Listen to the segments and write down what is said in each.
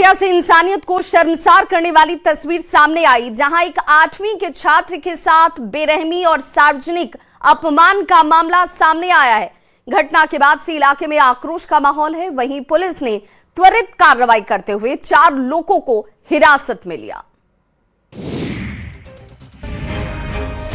बेतिया से इंसानियत को शर्मसार करने वाली तस्वीर सामने आई, जहां एक 8वीं के छात्र के साथ बेरहमी और सार्वजनिक अपमान का मामला सामने आया है। घटना के बाद से इलाके में आक्रोश का माहौल है। वहीं पुलिस ने त्वरित कार्रवाई करते हुए 4 लोगों को हिरासत में लिया।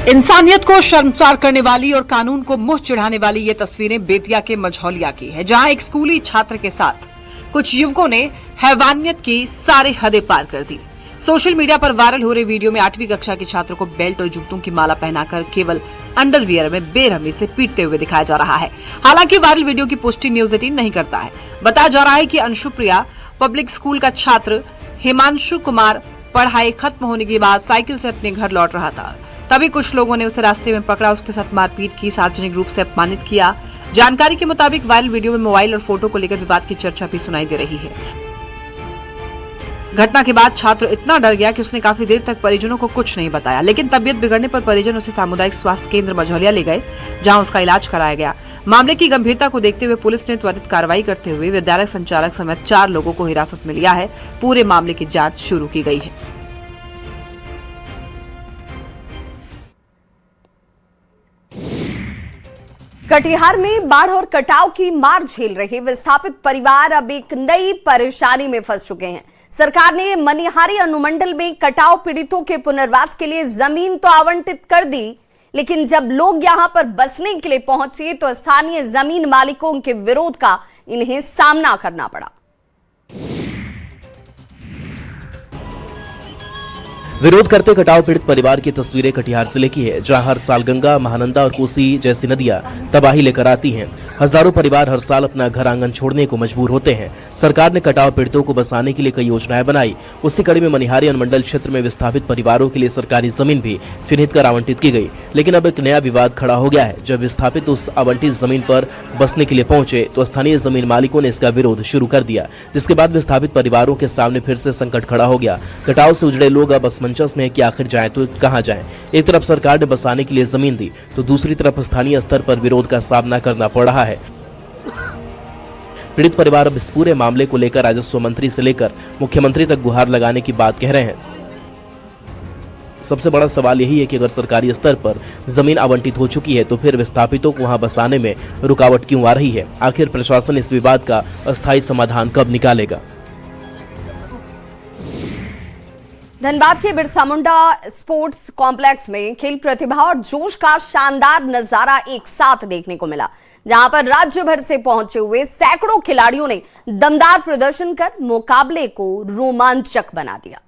इंसानियत को शर्मसार करने वाली और कानून को मुंह चिढ़ाने वाली ये तस्वीरें बेतिया के मझौलिया की है, जहां एक स्कूली छात्र के साथ कुछ युवकों ने हैवानियत की सारी हदें पार कर दी। सोशल मीडिया पर वायरल हो रहे वीडियो में 8वीं कक्षा के छात्र को बेल्ट और जूतों की माला पहनाकर केवल अंडरवियर में बेरहमी से पीटते हुए दिखाया जा रहा है। हालांकि वायरल वीडियो की पुष्टि न्यूज 18 नहीं करता है। बताया जा रहा है कि अंशुप्रिया पब्लिक स्कूल का छात्र हिमांशु कुमार पढ़ाई खत्म होने के बाद साइकिल से अपने घर लौट रहा था। तभी कुछ लोगों ने उसे रास्ते में पकड़ा, उसके साथ मारपीट की, सार्वजनिक रूप से अपमानित किया। जानकारी के मुताबिक वायरल वीडियो में मोबाइल और फोटो को लेकर विवाद की चर्चा भी सुनाई दे रही है। घटना के बाद छात्र इतना डर गया कि उसने काफी देर तक परिजनों को कुछ नहीं बताया, लेकिन तबीयत बिगड़ने पर परिजन उसे सामुदायिक स्वास्थ्य केंद्र मझौलिया ले गए, जहां उसका इलाज कराया गया। मामले की गंभीरता को देखते हुए पुलिस ने त्वरित कार्रवाई करते हुए विद्यालय संचालक समेत 4 लोगों को हिरासत में लिया है। पूरे मामले की जाँच शुरू की गई है। कटिहार में बाढ़ और कटाव की मार झेल रहे विस्थापित परिवार अब एक नई परेशानी में फंस चुके हैं। सरकार ने मनिहारी अनुमंडल में कटाव पीड़ितों के पुनर्वास के लिए जमीन तो आवंटित कर दी, लेकिन जब लोग यहां पर बसने के लिए पहुंचे तो स्थानीय जमीन मालिकों के विरोध का इन्हें सामना करना पड़ा। विरोध करते कटाव पीड़ित परिवार की तस्वीरें कटिहार जिले की है, जहां हर साल गंगा, महानंदा और कोसी जैसी नदियां तबाही लेकर आती हैं। हजारों परिवार हर साल अपना घर आंगन छोड़ने को मजबूर होते हैं। सरकार ने कटाव पीड़ितों को बसाने के लिए कई योजनाएं बनाई। उसी कड़ी में मनिहारी अनुमंडल क्षेत्र में विस्थापित परिवारों के लिए सरकारी जमीन भी चिन्हित कर आवंटित की गई। लेकिन अब एक नया विवाद खड़ा हो गया है। जब विस्थापित उस आवंटित जमीन पर बसने के लिए पहुंचे तो स्थानीय जमीन मालिकों ने इसका विरोध शुरू कर दिया, जिसके बाद विस्थापित परिवारों के सामने फिर से संकट खड़ा हो गया। कटाव से उजड़े लोग अब असमंजस में है कि आखिर जाएं तो कहां जाएं। एक तरफ सरकार ने बसाने के लिए जमीन दी, तो दूसरी तरफ स्थानीय स्तर पर विरोध का सामना करना पड़ रहा है। पीड़ित परिवार अब इस पूरे मामले को लेकर राजस्व मंत्री से लेकर मुख्यमंत्री तक गुहार लगाने की बात कह रहे हैं। सबसे बड़ा सवाल यही है कि अगर सरकारी स्तर पर जमीन आवंटित हो चुकी है तो फिर विस्थापितों को वहां बसाने में रुकावट क्यों आ रही है? आखिर प्रशासन इस विवाद का अस्थायी समाधान कब निकालेगा? धनबाद के बिरसा मुंडा स्पोर्ट्स कॉम्प्लेक्स में खेल प्रतिभा और जोश का शानदार नजारा एक साथ देखने को मिला, जहां पर राज्य भर से पहुंचे हुए सैकड़ों खिलाड़ियों ने दमदार प्रदर्शन कर मुकाबले को रोमांचक बना दिया।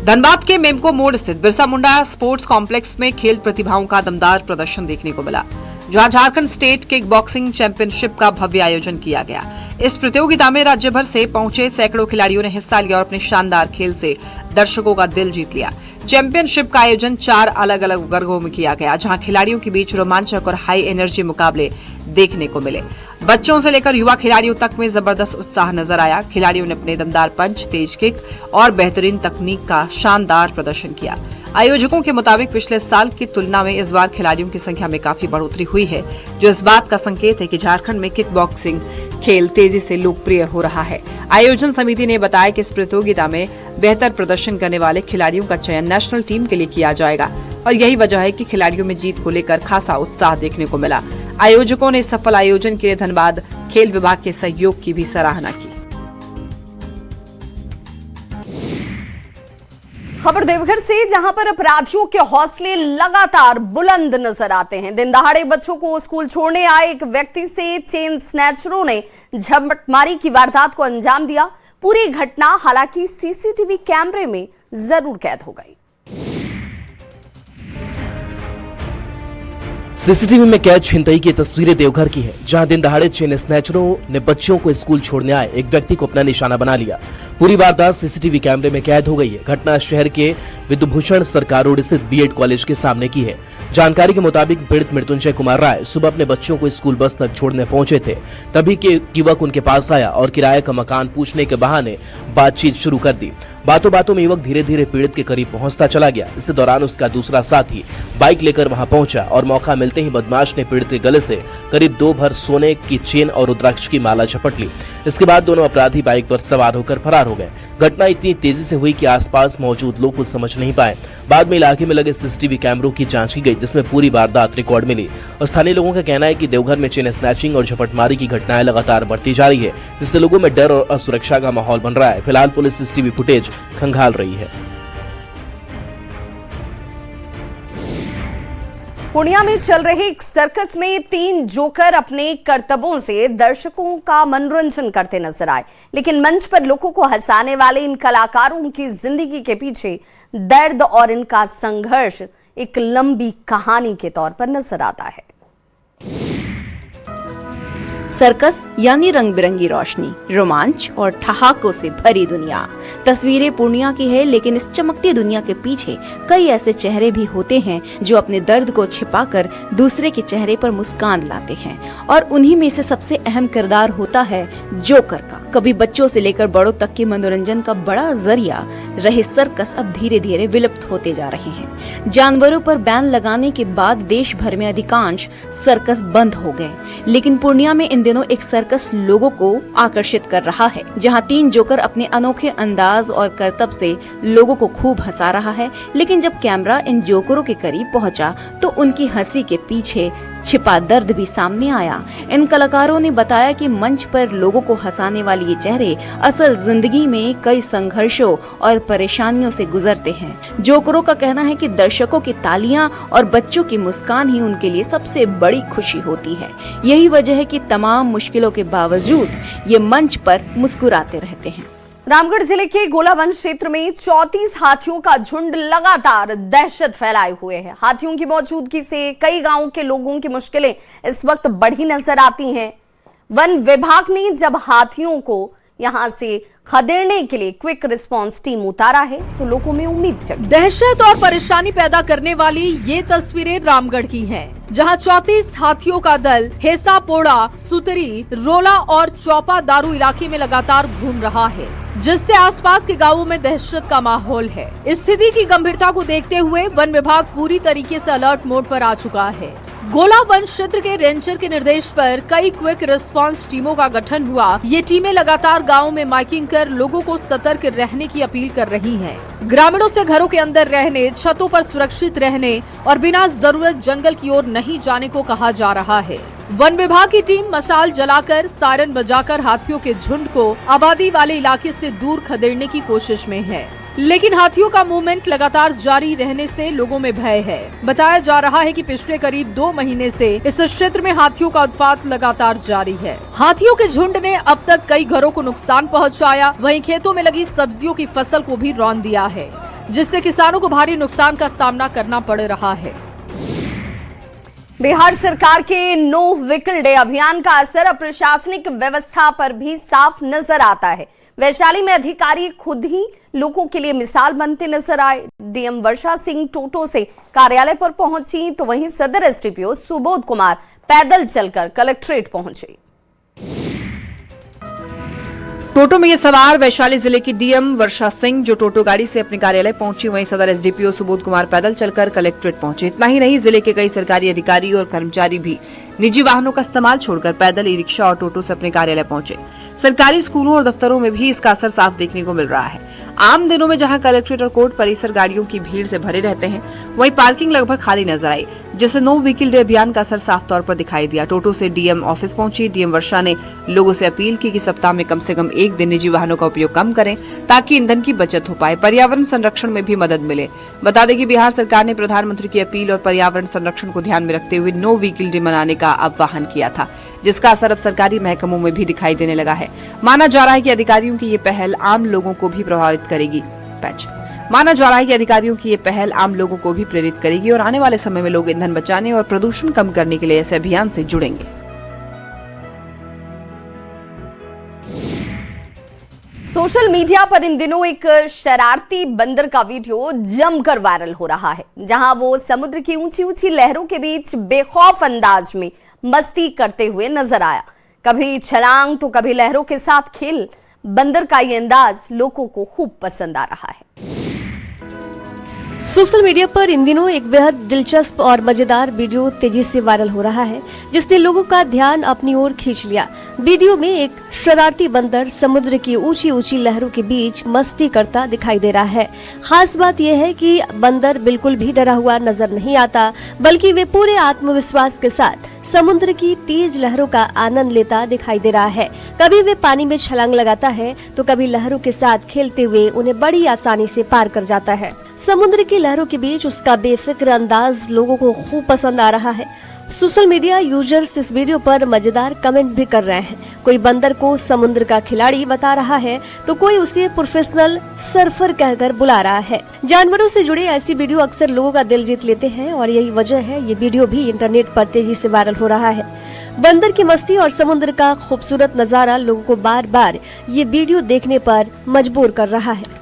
धनबाद के मेमको मोड़ स्थित बिरसा मुंडा स्पोर्ट्स कॉम्प्लेक्स में खेल प्रतिभाओं का दमदार प्रदर्शन देखने को मिला, जहां Jharkhand state kick boxing championship का भव्य आयोजन किया गया। इस प्रतियोगिता में राज्य भर से पहुंचे सैकड़ों खिलाड़ियों ने हिस्सा लिया और अपने शानदार खेल से दर्शकों का दिल जीत लिया। चैंपियनशिप का आयोजन 4 अलग अलग वर्गों में किया गया, जहां खिलाड़ियों के बीच रोमांचक और हाई एनर्जी मुकाबले देखने को मिले। बच्चों से लेकर युवा खिलाड़ियों तक में जबरदस्त उत्साह नजर आया। खिलाड़ियों ने अपने दमदार पंच, तेज किक और बेहतरीन तकनीक का शानदार प्रदर्शन किया। आयोजकों के मुताबिक पिछले साल की तुलना में इस बार खिलाड़ियों की संख्या में काफी बढ़ोतरी हुई है, जो इस बात का संकेत है कि झारखंड में किक बॉक्सिंग खेल तेजी से लोकप्रिय हो रहा है। आयोजन समिति ने बताया कि इस प्रतियोगिता में बेहतर प्रदर्शन करने वाले खिलाड़ियों का चयन नेशनल टीम के लिए किया जाएगा और यही वजह है कि खिलाड़ियों में जीत को लेकर खासा उत्साह देखने को मिला। आयोजकों ने सफल आयोजन के लिए धनबाद खेल विभाग के सहयोग की भी सराहना की। खबर देवघर से, जहां पर अपराधियों के हौसले लगातार बुलंद नजर आते हैं। दिन दहाड़े बच्चों को स्कूल छोड़ने आए एक व्यक्ति से चेन स्नैचरों ने झपटमारी की वारदात को अंजाम दिया। पूरी घटना हालांकि सीसीटीवी कैमरे में जरूर कैद हो गई। सीसीटीवी में कैद छिनतई की तस्वीरें देवघर की है, जहां दिन दहाड़े चेन स्नैचरों ने बच्चों को स्कूल छोड़ने आए एक व्यक्ति को अपना निशाना बना लिया। पूरी वारदात सीसीटीवी कैमरे में कैद हो गई है। घटना शहर के विद्युभूषण सरकार रोड स्थित बीएड कॉलेज के सामने की है। जानकारी के मुताबिक पीड़ित मृत्युंजय कुमार राय सुबह अपने बच्चों को स्कूल बस तक छोड़ने पहुंचे थे। तभी के युवक उनके पास आया और किराए का मकान पूछने के बहाने बातचीत शुरू कर दी। बातों बातों में युवक धीरे धीरे पीड़ित के करीब पहुंचता चला गया। इस दौरान उसका दूसरा साथी बाइक लेकर वहां पहुंचा और मौका मिलते ही बदमाश ने पीड़ित के गले से करीब 2 भर सोने की चेन और रुद्राक्ष की माला झपट ली। इसके बाद दोनों अपराधी बाइक पर सवार होकर फरार हो गए। घटना इतनी तेजी से हुई कि आसपास मौजूद लोग कुछ समझ नहीं पाए। बाद में इलाके में लगे सीसीटीवी कैमरों की जांच की गई, जिसमें पूरी वारदात रिकॉर्ड मिली। और स्थानीय लोगों का कहना है कि देवघर में चेन स्नैचिंग और झपटमारी की घटनाएं लगातार बढ़ती जा रही है, जिससे लोगों में डर और असुरक्षा का माहौल बन रहा है। फिलहाल पुलिस सीसीटीवी फुटेज खंगाल रही है। पूर्णिया में चल रहे एक सर्कस में 3 जोकर अपने करतबों से दर्शकों का मनोरंजन करते नजर आए, लेकिन मंच पर लोगों को हंसाने वाले इन कलाकारों की जिंदगी के पीछे दर्द और इनका संघर्ष एक लंबी कहानी के तौर पर नजर आता है। सर्कस यानी रंग बिरंगी रोशनी, रोमांच और ठहाकों से भरी दुनिया। तस्वीरें पूर्णिया की है, लेकिन इस चमकती दुनिया के पीछे कई ऐसे चेहरे भी होते हैं जो अपने दर्द को छिपाकर दूसरे के चेहरे पर मुस्कान लाते हैं, और उन्हीं में से सबसे अहम किरदार होता है जोकर का। कभी बच्चों से लेकर बड़ों तक के मनोरंजन का बड़ा जरिया रहे सर्कस अब धीरे धीरे विलुप्त होते जा रहे हैं। जानवरों पर बैन लगाने के बाद देश भर में अधिकांश सर्कस बंद हो गए, लेकिन पूर्णिया में इन दिनों एक सर्कस लोगों को आकर्षित कर रहा है, जहां 3 जोकर अपने अनोखे अंदाज और करतब से लोगों को खूब हंसा रहा है। लेकिन जब कैमरा इन जोकरों के करीब पहुंचा तो उनकी हंसी के पीछे छिपा दर्द भी सामने आया। इन कलाकारों ने बताया कि मंच पर लोगों को हंसाने वाले ये चेहरे असल जिंदगी में कई संघर्षों और परेशानियों से गुजरते हैं। जोकरों का कहना है कि दर्शकों की तालियां और बच्चों की मुस्कान ही उनके लिए सबसे बड़ी खुशी होती है। यही वजह है कि तमाम मुश्किलों के बावजूद ये मंच पर मुस्कुराते रहते हैं। रामगढ़ जिले के गोलावन क्षेत्र में 34 हाथियों का झुंड लगातार दहशत फैलाए हुए है। हाथियों की मौजूदगी से कई गांवों के लोगों की मुश्किलें इस वक्त बढ़ी नजर आती हैं। वन विभाग ने जब हाथियों को यहां से खदेड़ने के लिए क्विक रिस्पांस टीम उतारा है तो लोगों में उम्मीद जगी। दहशत और परेशानी पैदा करने वाली ये तस्वीरें रामगढ़ की हैं, जहां 34 हाथियों का दल हेसा पोड़ा, सुतरी, रोला और चौपा दारू इलाके में लगातार घूम रहा है, जिससे आसपास के गांवों में दहशत का माहौल है। स्थिति की गंभीरता को देखते हुए वन विभाग पूरी तरीके से अलर्ट मोड पर आ चुका है। गोला वन क्षेत्र के रेंजर के निर्देश पर कई क्विक रिस्पांस टीमों का गठन हुआ। ये टीमें लगातार गांव में माइकिंग कर लोगों को सतर्क रहने की अपील कर रही हैं। ग्रामीणों से घरों के अंदर रहने, छतों पर सुरक्षित रहने और बिना जरूरत जंगल की ओर नहीं जाने को कहा जा रहा है। वन विभाग की टीम मशाल जलाकर, सायरन बजाकर हाथियों के झुंड को आबादी वाले इलाके से दूर खदेड़ने की कोशिश में है, लेकिन हाथियों का मूवमेंट लगातार जारी रहने से लोगों में भय है। बताया जा रहा है कि पिछले करीब 2 महीने से इस क्षेत्र में हाथियों का उत्पात लगातार जारी है। हाथियों के झुंड ने अब तक कई घरों को नुकसान पहुंचाया, वहीं खेतों में लगी सब्जियों की फसल को भी रौंद दिया है, जिससे किसानों को भारी नुकसान का सामना करना पड़ रहा है। बिहार सरकार के नो व्हीकल डे अभियान का असर अब प्रशासनिक व्यवस्था पर भी साफ नजर आता है। वैशाली में अधिकारी खुद ही लोगों के लिए मिसाल बनते नजर आए। डीएम वर्षा सिंह टोटो से कार्यालय पर पहुंची तो वहीं सदर एसडीपीओ सुबोध कुमार पैदल चलकर कलेक्ट्रेट पहुंचे। टोटो में ये सवार वैशाली जिले की डीएम वर्षा सिंह जो टोटो गाड़ी से अपने कार्यालय पहुंची, वहीं सदर एसडीपीओ सुबोध कुमार पैदल चलकर कलेक्ट्रेट पहुंचे। इतना ही नहीं, जिले के कई सरकारी अधिकारी और कर्मचारी भी निजी वाहनों का इस्तेमाल छोड़कर पैदल, ई रिक्शा और टोटो से अपने कार्यालय पहुंचे। सरकारी स्कूलों और दफ्तरों में भी इसका असर साफ देखने को मिल रहा है। आम दिनों में जहां कलेक्ट्रेट और कोर्ट परिसर गाड़ियों की भीड़ से भरे रहते हैं, वहीं पार्किंग लगभग खाली नजर आई, जिससे नो व्हीकल डे अभियान का असर साफ तौर पर दिखाई दिया। टोटो से डीएम ऑफिस पहुंची। डीएम वर्षा ने लोगों से अपील की कि सप्ताह में कम से कम 1 दिन निजी वाहनों का उपयोग कम करें, ताकि ईंधन की बचत हो पाए, पर्यावरण संरक्षण में भी मदद मिले। बता दें कि बिहार सरकार ने प्रधानमंत्री की अपील और पर्यावरण संरक्षण को ध्यान में रखते हुए नो व्हीकल डे मनाने का आह्वान किया था, जिसका असर अब सरकारी महकमों में भी दिखाई देने लगा है। माना जा रहा है कि अधिकारियों की ये पहल आम लोगों को भी प्रभावित करेगी। माना जा रहा है कि अधिकारियों की ये पहल आम लोगों को भी प्रेरित करेगी और आने वाले समय में लोग ईंधन बचाने और प्रदूषण कम करने के लिए ऐसे अभियान से जुड़ेंगे। सोशल मीडिया पर इन दिनों एक शरारती बंदर का वीडियो जमकर वायरल हो रहा है, जहां वो समुद्र की ऊंची ऊंची लहरों के बीच बेखौफ अंदाज में मस्ती करते हुए नजर आया। कभी छलांग तो कभी लहरों के साथ खेल। बंदर का ये अंदाज लोगों को खूब पसंद आ रहा है। सोशल मीडिया पर इन दिनों एक बेहद दिलचस्प और मजेदार वीडियो तेजी से वायरल हो रहा है, जिसने लोगों का ध्यान अपनी ओर खींच लिया। वीडियो में एक शरारती बंदर समुद्र की ऊंची ऊंची लहरों के बीच मस्ती करता दिखाई दे रहा है। खास बात यह है कि बंदर बिल्कुल भी डरा हुआ नजर नहीं आता, बल्कि वे पूरे आत्मविश्वास के साथ समुद्र की तेज लहरों का आनंद लेता दिखाई दे रहा है। कभी वे पानी में छलांग लगाता है तो कभी लहरों के साथ खेलते हुए उन्हें बड़ी आसानी से पार कर जाता है। समुद्र की लहरों के बीच उसका बेफिक्र अंदाज लोगों को खूब पसंद आ रहा है। सोशल मीडिया यूजर्स इस वीडियो पर मजेदार कमेंट भी कर रहे हैं। कोई बंदर को समुद्र का खिलाड़ी बता रहा है तो कोई उसे प्रोफेशनल सर्फर कहकर बुला रहा है। जानवरों से जुड़े ऐसी वीडियो अक्सर लोगों का दिल जीत लेते हैं और यही वजह है ये वीडियो भी इंटरनेट पर तेजी से वायरल हो रहा है। बंदर की मस्ती और समुद्र का खूबसूरत नजारा लोगों को बार बार ये वीडियो देखने पर मजबूर कर रहा है।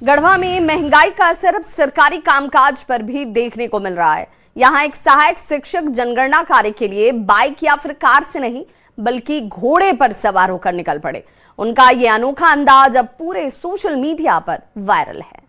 गढ़वा में महंगाई का असर अब सरकारी कामकाज पर भी देखने को मिल रहा है। यहाँ एक सहायक शिक्षक जनगणना कार्य के लिए बाइक या फिर कार से नहीं बल्कि घोड़े पर सवार होकर निकल पड़े। उनका ये अनोखा अंदाज अब पूरे सोशल मीडिया पर वायरल है।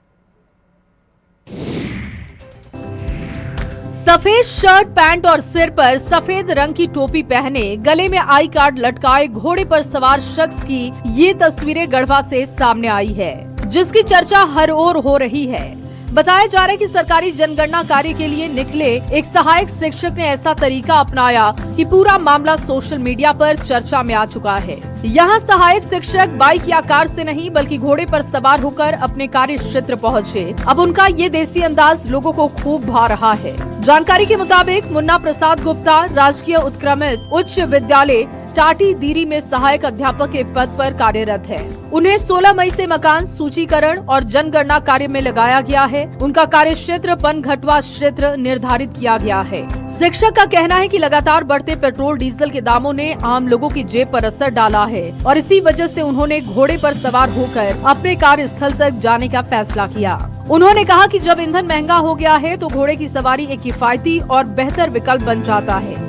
सफेद शर्ट पैंट और सिर पर सफेद रंग की टोपी पहने गले में आई कार्ड लटकाए घोड़े पर सवार शख्स की ये तस्वीरें गढ़वा से सामने आई है, जिसकी चर्चा हर ओर हो रही है। बताया जा रहा है कि सरकारी जनगणना कार्य के लिए निकले एक सहायक शिक्षक ने ऐसा तरीका अपनाया कि पूरा मामला सोशल मीडिया पर चर्चा में आ चुका है। यहाँ सहायक शिक्षक बाइक या कार से नहीं बल्कि घोड़े पर सवार होकर अपने कार्य क्षेत्र पहुँचे। अब उनका ये देसी अंदाज लोगों को खूब भा रहा है। जानकारी के मुताबिक मुन्ना प्रसाद गुप्ता राजकीय उत्क्रमित उच्च विद्यालय टाटी दीरी में सहायक अध्यापक के पद पर कार्यरत है। उन्हें 16 मई से मकान सूचीकरण और जनगणना कार्य में लगाया गया है। उनका कार्य क्षेत्र पनघटवा क्षेत्र निर्धारित किया गया है। शिक्षक का कहना है कि लगातार बढ़ते पेट्रोल डीजल के दामों ने आम लोगों की जेब पर असर डाला है और इसी वजह से उन्होंने घोड़े पर सवार होकर अपने कार्यस्थल तक जाने का फैसला किया। उन्होंने कहा कि जब ईंधन महंगा हो गया है तो घोड़े की सवारी एक किफायती और बेहतर विकल्प बन जाता है।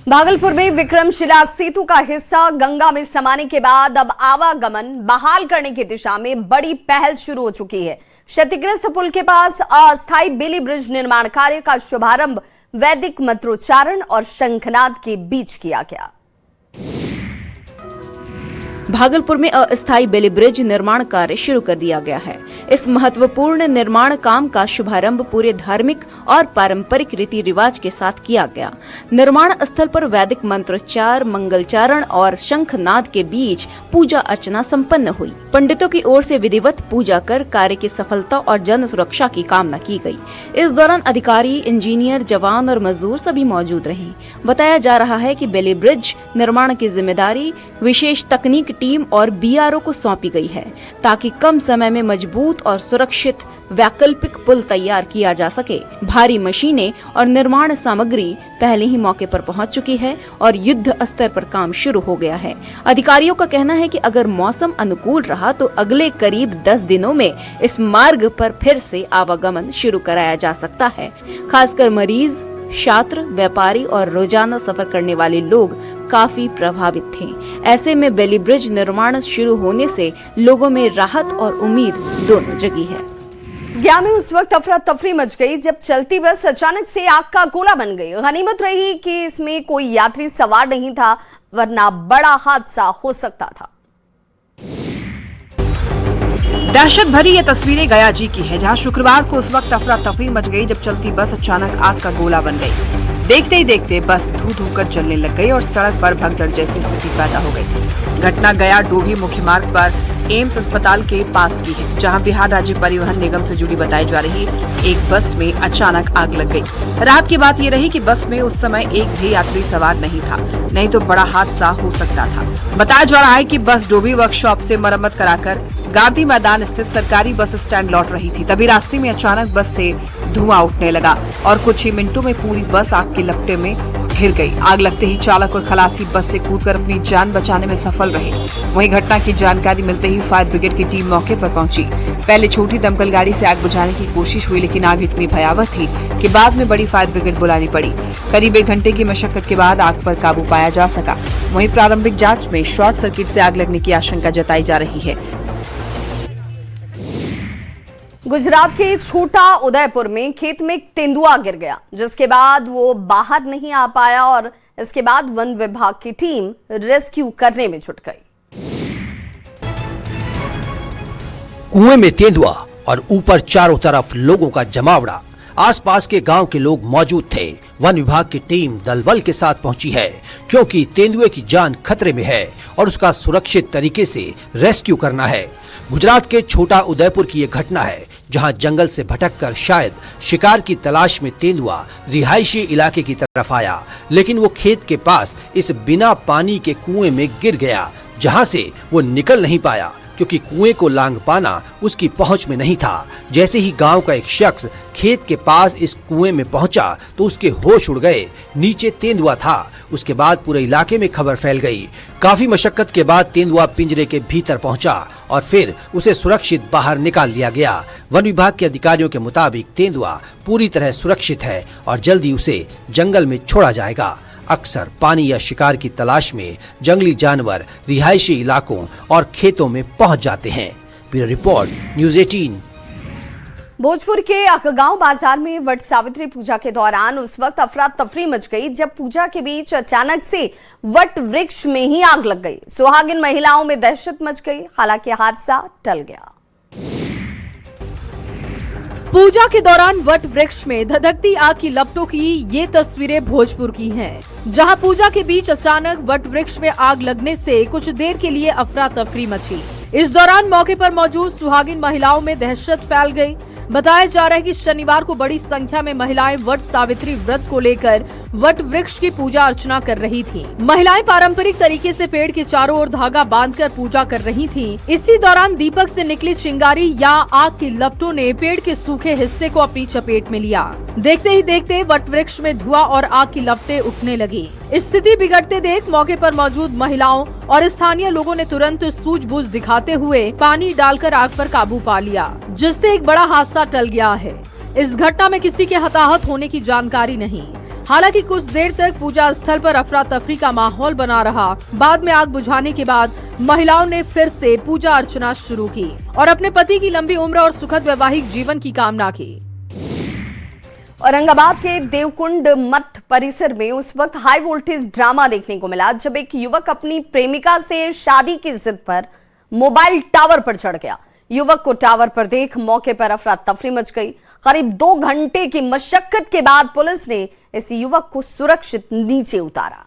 भागलपुर में विक्रमशिला सेतु का हिस्सा गंगा में समाने के बाद अब आवागमन बहाल करने की दिशा में बड़ी पहल शुरू हो चुकी है। क्षतिग्रस्त पुल के पास अस्थायी बेली ब्रिज निर्माण कार्य का शुभारंभ वैदिक मंत्रोच्चारण और शंखनाद के बीच किया गया। भागलपुर में अस्थायी बेली ब्रिज निर्माण कार्य शुरू कर दिया गया है। इस महत्वपूर्ण निर्माण काम का शुभारंभ पूरे धार्मिक और पारंपरिक रीति रिवाज के साथ किया गया। निर्माण स्थल पर वैदिक मंत्रोच्चार, मंगलचारण और शंखनाद के बीच पूजा अर्चना संपन्न हुई। पंडितों की ओर से विधिवत पूजा कर कार्य की सफलता और जन सुरक्षा की कामना की गई। इस दौरान अधिकारी, इंजीनियर, जवान और मजदूर सभी मौजूद रहे। बताया जा रहा है कि बेली ब्रिज निर्माण की जिम्मेदारी विशेष तकनीक टीम और बीआरओ को सौंपी गई है, ताकि कम समय में मजबूत और सुरक्षित वैकल्पिक पुल तैयार किया जा सके। भारी मशीनें और निर्माण सामग्री पहले ही मौके पर पहुंच चुकी है और युद्ध स्तर पर काम शुरू हो गया है। अधिकारियों का कहना है कि अगर मौसम अनुकूल रहा तो अगले करीब 10 दिनों में इस मार्ग पर फिर से आवागमन शुरू कराया जा सकता है। खासकर मरीज, छात्र, व्यापारी और रोजाना सफर करने वाले लोग काफी प्रभावित थे। ऐसे में बेली ब्रिज निर्माण शुरू होने से लोगों में राहत और उम्मीद दोनों जगी है। गया में उस वक्त अफरा तफरी मच गई जब चलती बस अचानक से आग का गोला बन गई। गनीमत रही कि इसमें कोई यात्री सवार नहीं था, वरना बड़ा हादसा हो सकता था। दहशत भरी ये तस्वीरें गया जी की है, जहां शुक्रवार को उस वक्त अफरा तफरी मच गई जब चलती बस अचानक आग का गोला बन गई। देखते ही देखते बस धू धू कर चलने लग गई और सड़क पर भगदड़ जैसी स्थिति पैदा हो गई। घटना गया डोभी मुख्य मार्ग पर एम्स अस्पताल के पास की है, जहां बिहार राज्य परिवहन निगम से जुड़ी बताई जा रही एक बस में अचानक आग लग गई। रात की बात ये रही कि बस में उस समय एक भी यात्री सवार नहीं था, नहीं तो बड़ा हादसा हो सकता था। बताया जा रहा है कि बस डोभी वर्कशॉप से मरम्मत कराकर गांधी मैदान स्थित सरकारी बस स्टैंड लौट रही थी। तभी रास्ते में अचानक बस से धुआं उठने लगा और कुछ ही मिनटों में पूरी बस आग की लपटे में घिर गई। आग लगते ही चालक और खलासी बस से कूदकर अपनी जान बचाने में सफल रहे। वहीं घटना की जानकारी मिलते ही फायर ब्रिगेड की टीम मौके पर पहुंची। पहले छोटी दमकल गाड़ी से आग बुझाने की कोशिश हुई, लेकिन आग इतनी भयावह थी कि बाद में बड़ी फायर ब्रिगेड बुलानी पड़ी। करीब 1 घंटे की मशक्कत के बाद आग पर काबू पाया जा सका। वहीं प्रारंभिक जांच में शॉर्ट सर्किट से आग लगने की आशंका जताई जा रही है। गुजरात के छोटा उदयपुर में खेत में एक तेंदुआ गिर गया, जिसके बाद वो बाहर नहीं आ पाया और इसके बाद वन विभाग की टीम रेस्क्यू करने में जुट गई। कुएं में तेंदुआ और ऊपर चारों तरफ लोगों का जमावड़ा। आसपास के गांव के लोग मौजूद थे। वन विभाग की टीम दलबल के साथ पहुंची है, क्योंकि तेंदुए की जान खतरे में है और उसका सुरक्षित तरीके से रेस्क्यू करना है। गुजरात के छोटा उदयपुर की ये घटना है, जहां जंगल से भटककर शायद शिकार की तलाश में तेंदुआ रिहायशी इलाके की तरफ आया, लेकिन वो खेत के पास इस बिना पानी के कुएं में गिर गया, जहां से वो निकल नहीं पाया, क्योंकि कुएं को लांग पाना उसकी पहुंच में नहीं था। जैसे ही गांव का एक शख्स खेत के पास इस कुएं में पहुंचा तो उसके होश उड़ गए। नीचे तेंदुआ था। उसके बाद पूरे इलाके में खबर फैल गई। काफी मशक्कत के बाद तेंदुआ पिंजरे के भीतर पहुंचा और फिर उसे सुरक्षित बाहर निकाल लिया गया। वन विभाग के अधिकारियों के मुताबिक तेंदुआ पूरी तरह सुरक्षित है और जल्दी उसे जंगल में छोड़ा जाएगा। अक्सर पानी या शिकार की तलाश में जंगली जानवर रिहायशी इलाकों और खेतों में पहुंच जाते हैं। Bureau report, news 18। भोजपुर के अकगांव बाजार में वट सावित्री पूजा के दौरान उस वक्त अफरा तफरी मच गई जब पूजा के बीच अचानक से वट वृक्ष में ही आग लग गई। सुहागिन महिलाओं में दहशत मच गई। हालांकि हादसा टल गया। पूजा के दौरान वट वृक्ष में धधकती आग की लपटों की ये तस्वीरें भोजपुर की हैं, जहां पूजा के बीच अचानक वट वृक्ष में आग लगने से कुछ देर के लिए अफरा तफरी मची। इस दौरान मौके पर मौजूद सुहागिन महिलाओं में दहशत फैल गई। बताया जा रहा है कि शनिवार को बड़ी संख्या में महिलाएं वट सावित्री व्रत को लेकर वट वृक्ष की पूजा अर्चना कर रही थीं। महिलाएं पारंपरिक तरीके से पेड़ के चारों ओर धागा बांधकर पूजा कर रही थीं। इसी दौरान दीपक से निकली चिंगारी या आग की लपटों ने पेड़ के सूखे हिस्से को अपनी चपेट में लिया। देखते ही देखते वट वृक्ष में धुआं और आग की लपटें उठने लगी। स्थिति बिगड़ते देख मौके पर मौजूद महिलाओं और स्थानीय लोगों ने तुरंत सूझबूझ दिखाते हुए पानी डालकर आग पर काबू पा लिया, जिससे एक बड़ा हादसा टल गया है। इस घटना में किसी के हताहत होने की जानकारी नहीं। हालांकि कुछ देर तक पूजा स्थल पर अफरा तफरी का माहौल बना रहा। बाद में आग बुझाने के बाद महिलाओं ने फिर से पूजा अर्चना शुरू की और अपने पति की लंबी उम्र और सुखद वैवाहिक जीवन की कामना की। औरंगाबाद के देवकुंड मठ परिसर में उस वक्त हाई वोल्टेज ड्रामा देखने को मिला जब एक युवक अपनी प्रेमिका से शादी की जिद पर मोबाइल टावर पर चढ़ गया। युवक को टावर पर देख मौके पर अफरा तफरी मच गई। करीब 2 घंटे की मशक्कत के बाद पुलिस ने इस युवक को सुरक्षित नीचे उतारा।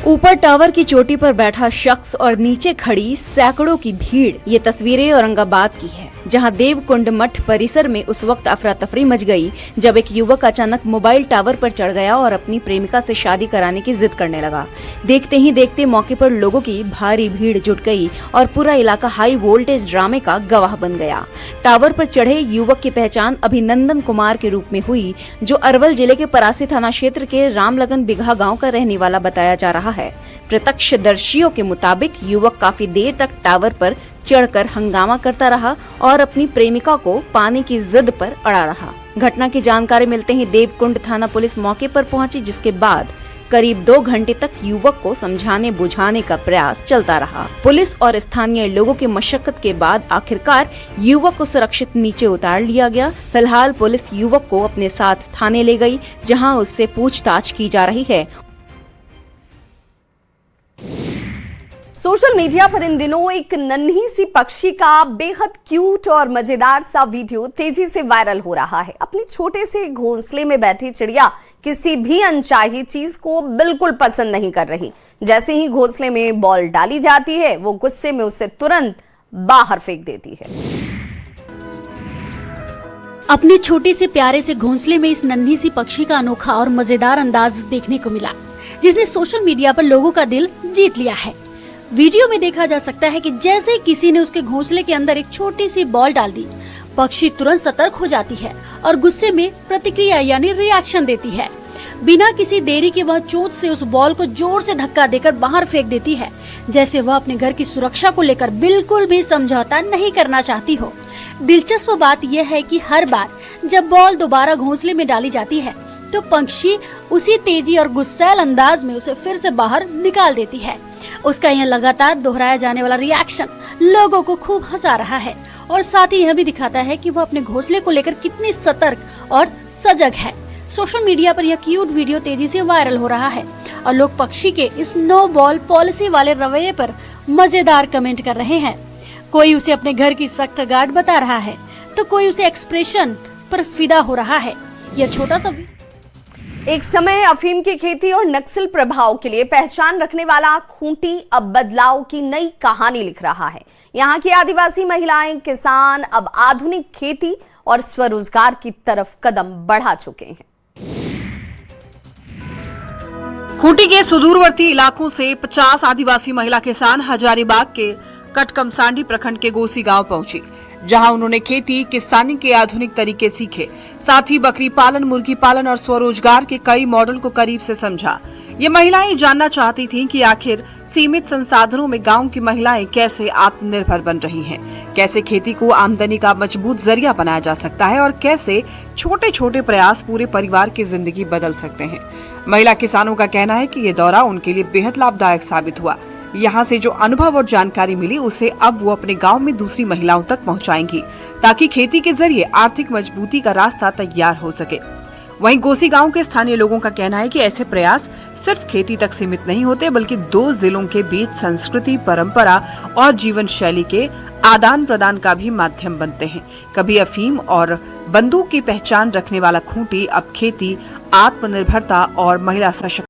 ऊपर टावर की चोटी पर बैठा शख्स और नीचे खड़ी सैकड़ों की भीड़। ये तस्वीरें औरंगाबाद की है, जहां देवकुंड मठ परिसर में उस वक्त अफरा तफरी मच गई जब एक युवक अचानक मोबाइल टावर पर चढ़ गया और अपनी प्रेमिका से शादी कराने की जिद करने लगा। देखते ही देखते मौके पर लोगों की भारी भीड़ जुट गई और पूरा इलाका हाई वोल्टेज ड्रामे का गवाह बन गया। टावर पर चढ़े युवक की पहचान अभिनंदन कुमार के रूप में हुई, जो अरवल जिले के परासी थाना क्षेत्र के रामलगन बिघा गाँव का रहने वाला बताया जा रहा है। प्रत्यक्षदर्शियों के मुताबिक युवक काफी देर तक टावर पर चढ़कर हंगामा करता रहा और अपनी प्रेमिका को पाने की जिद पर अड़ा रहा। घटना की जानकारी मिलते ही देवकुंड थाना पुलिस मौके पर पहुंची, जिसके बाद करीब 2 घंटे तक युवक को समझाने बुझाने का प्रयास चलता रहा। पुलिस और स्थानीय लोगों की मशक्कत के बाद आखिरकार युवक को सुरक्षित नीचे उतार लिया गया। फिलहाल पुलिस युवक को अपने साथ थाने ले गई, जहां उससे पूछताछ की जा रही है। सोशल मीडिया पर इन दिनों एक नन्ही सी पक्षी का बेहद क्यूट और मजेदार सा वीडियो तेजी से वायरल हो रहा है। अपने छोटे से घोंसले में बैठी चिड़िया किसी भी अनचाही चीज को बिल्कुल पसंद नहीं कर रही। जैसे ही घोंसले में बॉल डाली जाती है, वो गुस्से में उसे तुरंत बाहर फेंक देती है। अपने छोटे से प्यारे से घोंसले में इस नन्ही सी पक्षी का अनोखा और मजेदार अंदाज देखने को मिला, जिसने सोशल मीडिया पर लोगों का दिल जीत लिया है। वीडियो में देखा जा सकता है कि जैसे किसी ने उसके घोंसले के अंदर एक छोटी सी बॉल डाल दी, पक्षी तुरंत सतर्क हो जाती है और गुस्से में प्रतिक्रिया यानी रिएक्शन देती है। बिना किसी देरी के वह चोट से उस बॉल को जोर से धक्का देकर बाहर फेंक देती है, जैसे वह अपने घर की सुरक्षा को लेकर बिल्कुल भी समझौता नहीं करना चाहती हो। दिलचस्प बात यह है कि हर बार जब बॉल दोबारा घोंसले में डाली जाती है तो पक्षी उसी तेजी और गुस्सैल अंदाज में उसे फिर से बाहर निकाल देती है। उसका यह लगातार दोहराया जाने वाला रिएक्शन लोगों को खूब हंसा रहा है और साथ ही यह भी दिखाता है कि वह अपने घोंसले को लेकर कितनी सतर्क और सजग है। सोशल मीडिया पर यह क्यूट वीडियो तेजी से वायरल हो रहा है और लोग पक्षी के इस नो बॉल पॉलिसी वाले रवैये पर मजेदार कमेंट कर रहे हैं। कोई उसे अपने घर की सख्त गार्ड बता रहा है तो कोई उसे एक्सप्रेशन पर फिदा हो रहा है। यह छोटा सा एक समय अफीम की खेती और नक्सल प्रभाव के लिए पहचान रखने वाला खूंटी अब बदलाव की नई कहानी लिख रहा है। यहाँ की आदिवासी महिलाएं, किसान अब आधुनिक खेती और स्वरोजगार की तरफ कदम बढ़ा चुके हैं। खूंटी के सुदूरवर्ती इलाकों से 50 आदिवासी महिला किसान हजारीबाग के कटकमसांडी प्रखंड के गोसी गांव पहुंची, जहां उन्होंने खेती किसानी के आधुनिक तरीके सीखे। साथ ही बकरी पालन, मुर्गी पालन और स्वरोजगार के कई मॉडल को करीब से समझा। ये महिलाएं जानना चाहती थीं कि आखिर सीमित संसाधनों में गांव की महिलाएं कैसे आत्मनिर्भर बन रही हैं, कैसे खेती को आमदनी का मजबूत जरिया बनाया जा सकता है और कैसे छोटे छोटे प्रयास पूरे परिवार की जिंदगी बदल सकते हैं। महिला किसानों का कहना है कि ये दौरा उनके लिए बेहद लाभदायक साबित हुआ। यहाँ से जो अनुभव और जानकारी मिली उसे अब वो अपने गांव में दूसरी महिलाओं तक पहुंचाएंगी, ताकि खेती के जरिए आर्थिक मजबूती का रास्ता तैयार हो सके। वहीं गोसी गांव के स्थानीय लोगों का कहना है कि ऐसे प्रयास सिर्फ खेती तक सीमित नहीं होते, बल्कि दो जिलों के बीच संस्कृति, परंपरा और जीवन शैली के आदान प्रदान का भी माध्यम बनते हैं। कभी अफीम और बंदूक की पहचान रखने वाला खूंटी अब खेती, आत्मनिर्भरता और महिला सशक्तिकरण